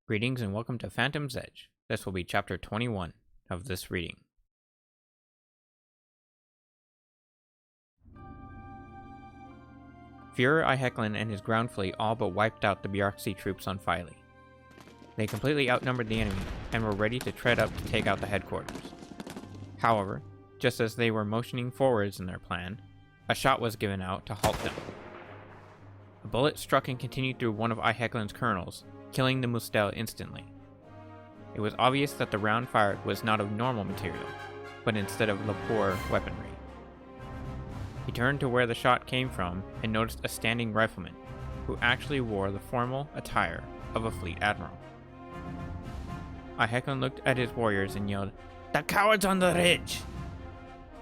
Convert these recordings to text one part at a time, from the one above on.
Greetings and welcome to Phantom's Edge. This will be chapter 21 of this reading. Fuhrer Ihecklin and his ground fleet all but wiped out the bureaucracy troops on Filey. They completely outnumbered the enemy and were ready to tread up to take out the headquarters. However, just as they were motioning forwards in their plan, a shot was given out to halt them. A bullet struck and continued through one of Iheklin's colonels, killing the Mustel instantly. It was obvious that the round fired was not of normal material, but instead of Lapore weaponry. He turned to where the shot came from and noticed a standing rifleman, who actually wore the formal attire of a fleet admiral. Ihecklin looked at his warriors and yelled, "The cowards on the ridge!"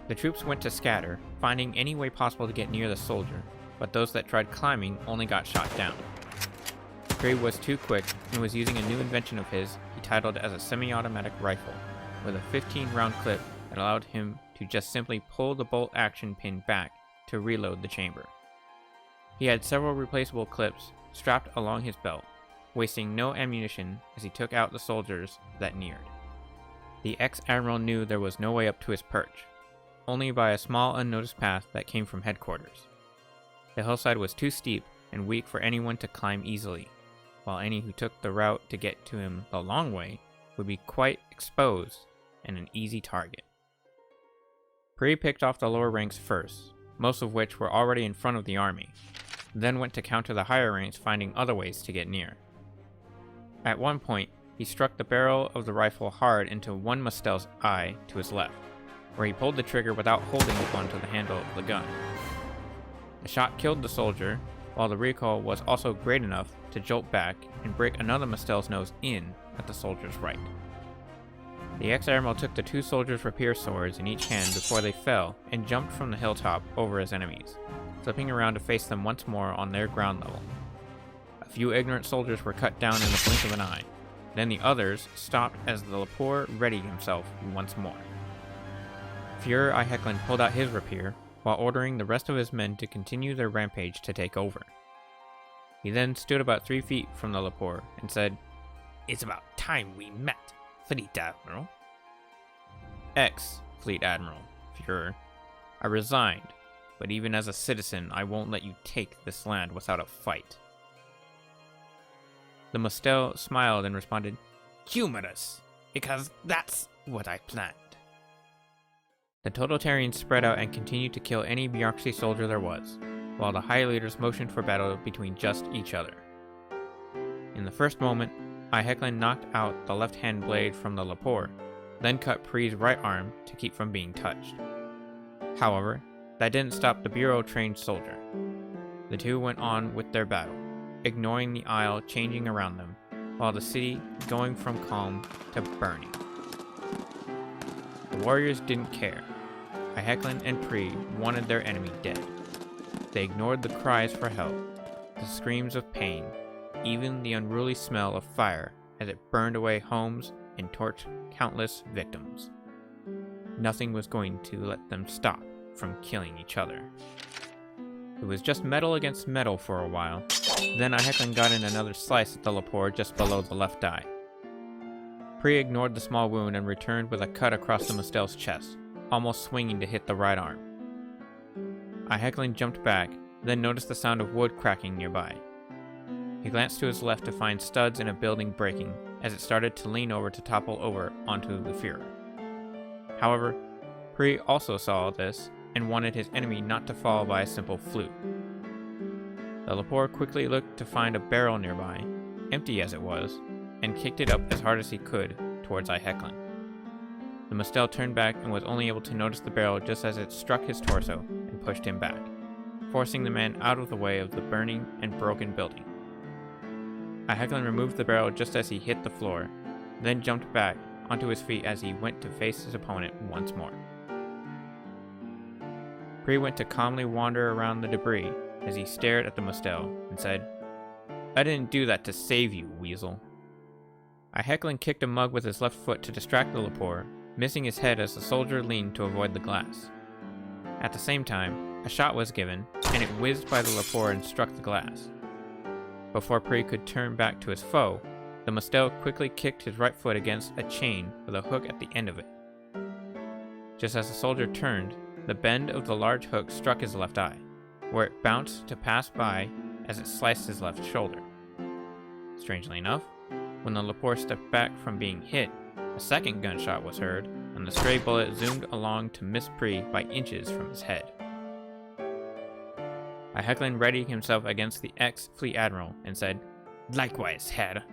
The troops went to scatter, finding any way possible to get near the soldier, but those that tried climbing only got shot down. Prey was too quick and was using a new invention of his he titled as a semi-automatic rifle, with a 15-round clip that allowed him to just simply pull the bolt action pin back to reload the chamber. He had several replaceable clips strapped along his belt, wasting no ammunition as he took out the soldiers that neared. The ex-admiral knew there was no way up to his perch, only by a small unnoticed path that came from headquarters. The hillside was too steep and weak for anyone to climb easily, while any who took the route to get to him the long way would be quite exposed and an easy target. Pree picked off the lower ranks first, most of which were already in front of the army, then went to counter the higher ranks, finding other ways to get near. At one point, he struck the barrel of the rifle hard into one Mustel's eye to his left, where he pulled the trigger without holding onto the handle of the gun. The shot killed the soldier, while the recoil was also great enough to jolt back and break another Mustel's nose in at the soldier's right. The ex-admiral took the two soldiers' rapier swords in each hand before they fell and jumped from the hilltop over his enemies, flipping around to face them once more on their ground level. A few ignorant soldiers were cut down in the blink of an eye, then the others stopped as the Lapore readied himself once more. Fuhrer Ihecklin pulled out his rapier, while ordering the rest of his men to continue their rampage to take over. He then stood about 3 feet from the Lapore and said, "It's about time we met, Fleet Admiral." "Fleet Admiral, Fuhrer. I resigned, but even as a citizen, I won't let you take this land without a fight." The Mustel smiled and responded, "Humorous, because that's what I planned." The Totalitarians spread out and continued to kill any bureaucracy soldier there was, while the high leaders motioned for battle between just each other. In the first moment, Ihecklin knocked out the left-hand blade from the Lapore, then cut Pree's right arm to keep from being touched. However, that didn't stop the bureau-trained soldier. The two went on with their battle, ignoring the isle changing around them, while the city going from calm to burning. The warriors didn't care. Ihecklin and Pree wanted their enemy dead. They ignored the cries for help, the screams of pain, even the unruly smell of fire as it burned away homes and torched countless victims. Nothing was going to let them stop from killing each other. It was just metal against metal for a while, then Ihecklin got in another slice at the Lapore just below the left eye. Pree ignored the small wound and returned with a cut across the Mustel's chest, almost swinging to hit the right arm. Ihecklin jumped back, then noticed the sound of wood cracking nearby. He glanced to his left to find studs in a building breaking as it started to lean over to topple over onto the Fuhrer. However, Pree also saw this and wanted his enemy not to fall by a simple fluke. The Lapore quickly looked to find a barrel nearby, empty as it was, and kicked it up as hard as he could towards Ihecklin. The Mustel turned back and was only able to notice the barrel just as it struck his torso and pushed him back, forcing the man out of the way of the burning and broken building. Ihecklin removed the barrel just as he hit the floor, then jumped back onto his feet as he went to face his opponent once more. Pree went to calmly wander around the debris as he stared at the Mustel and said, "I didn't do that to save you, weasel." Ihecklin kicked a mug with his left foot to distract the Lapore, missing his head as the soldier leaned to avoid the glass. At the same time, a shot was given, and it whizzed by the Lapore and struck the glass. Before Pree could turn back to his foe, The Mustel quickly kicked his right foot against a chain with a hook at the end of it. Just as the soldier turned, the bend of the large hook struck his left eye, where it bounced to pass by as it sliced his left shoulder. Strangely enough, when the Lepore stepped back from being hit, a second gunshot was heard, and the stray bullet zoomed along to miss Pri by inches from his head. Iheclan readied himself against the ex-fleet admiral and said, "Likewise, Herr."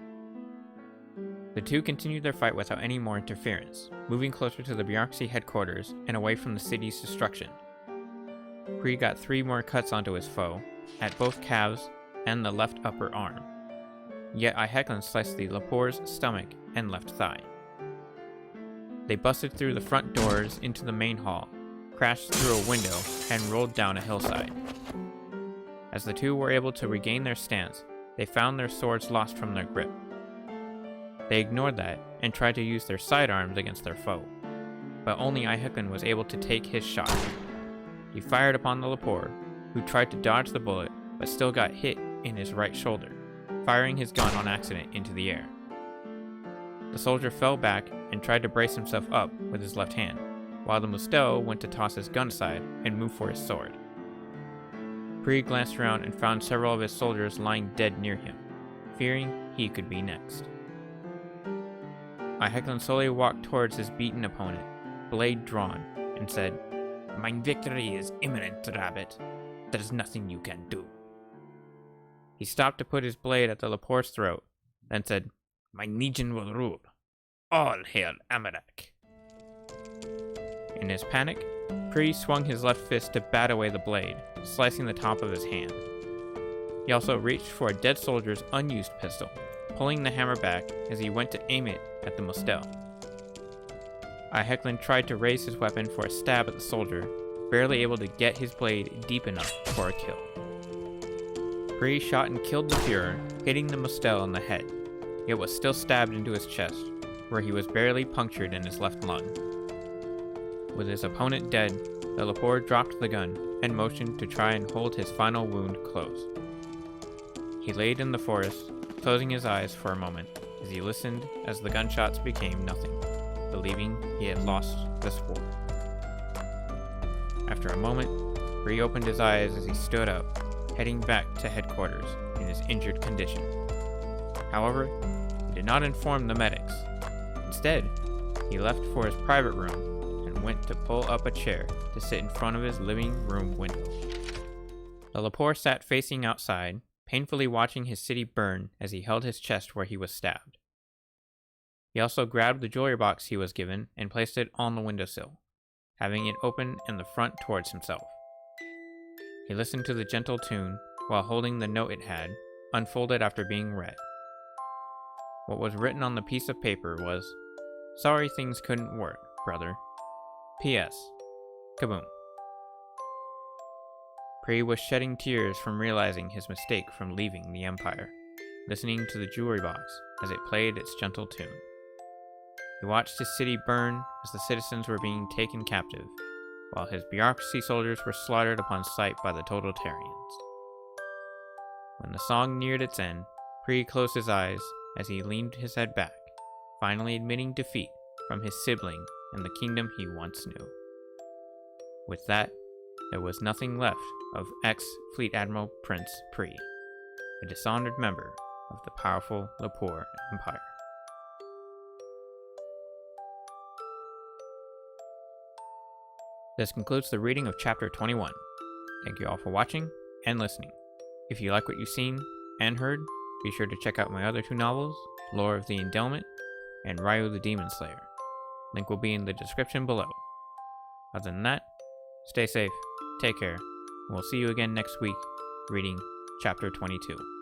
The two continued their fight without any more interference, moving closer to the bureaucracy headquarters and away from the city's destruction. Pri got 3 more cuts onto his foe, at both calves and the left upper arm. Yet Iheclan sliced the Lepore's stomach and left thigh. They busted through the front doors into the main hall, crashed through a window, and rolled down a hillside. As the two were able to regain their stance, they found their swords lost from their grip. They ignored that and tried to use their sidearms against their foe, but only Iheclan was able to take his shot. He fired upon the Lepore, who tried to dodge the bullet but still got hit in his right shoulder, firing his gun on accident into the air. The soldier fell back and tried to brace himself up with his left hand, while the Mustel went to toss his gun aside and move for his sword. Pri glanced around and found several of his soldiers lying dead near him, fearing he could be next. Iheclan slowly walked towards his beaten opponent, blade drawn, and said, "My victory is imminent, Rabbit. There is nothing you can do." He stopped to put his blade at the Lepore's throat, then said, "My legion will rule. All hail Amarak." In his panic, Pri swung his left fist to bat away the blade, slicing the top of his hand. He also reached for a dead soldier's unused pistol, pulling the hammer back as he went to aim it at the Mustel. Iheclan tried to raise his weapon for a stab at the soldier, barely able to get his blade deep enough for a kill. Pri shot and killed the Führer, hitting the Mustel in the head, yet was still stabbed into his chest, where he was barely punctured in his left lung. With his opponent dead, the Lepore dropped the gun and motioned to try and hold his final wound closed. He laid in the forest, closing his eyes for a moment as he listened as the gunshots became nothing, believing he had lost this war. After a moment, reopened his eyes as he stood up, heading back to headquarters in his injured condition. However, he did not inform the medics. Instead, he left for his private room and went to pull up a chair to sit in front of his living room window. The Lepore sat facing outside, painfully watching his city burn as he held his chest where he was stabbed. He also grabbed the jewelry box he was given and placed it on the windowsill, having it open in the front towards himself. He listened to the gentle tune while holding the note it had, unfolded after being read. What was written on the piece of paper was, "Sorry things couldn't work, brother. P.S. Kaboom." Pri was shedding tears from realizing his mistake from leaving the Empire, listening to the jewelry box as it played its gentle tune. He watched his city burn as the citizens were being taken captive, while his bureaucracy soldiers were slaughtered upon sight by the totalitarians. When the song neared its end, Pri closed his eyes as he leaned his head back, finally admitting defeat from his sibling in the kingdom he once knew. With that, there was nothing left of ex-Fleet Admiral Prince Pri, a dishonored member of the powerful Lepore Empire. This concludes the reading of Chapter 21. Thank you all for watching and listening. If you like what you've seen and heard, be sure to check out my other 2 novels, Lore of the Endowment and Ryu the Demon Slayer. Link will be in the description below. Other than that, stay safe, take care, and we'll see you again next week reading Chapter 22.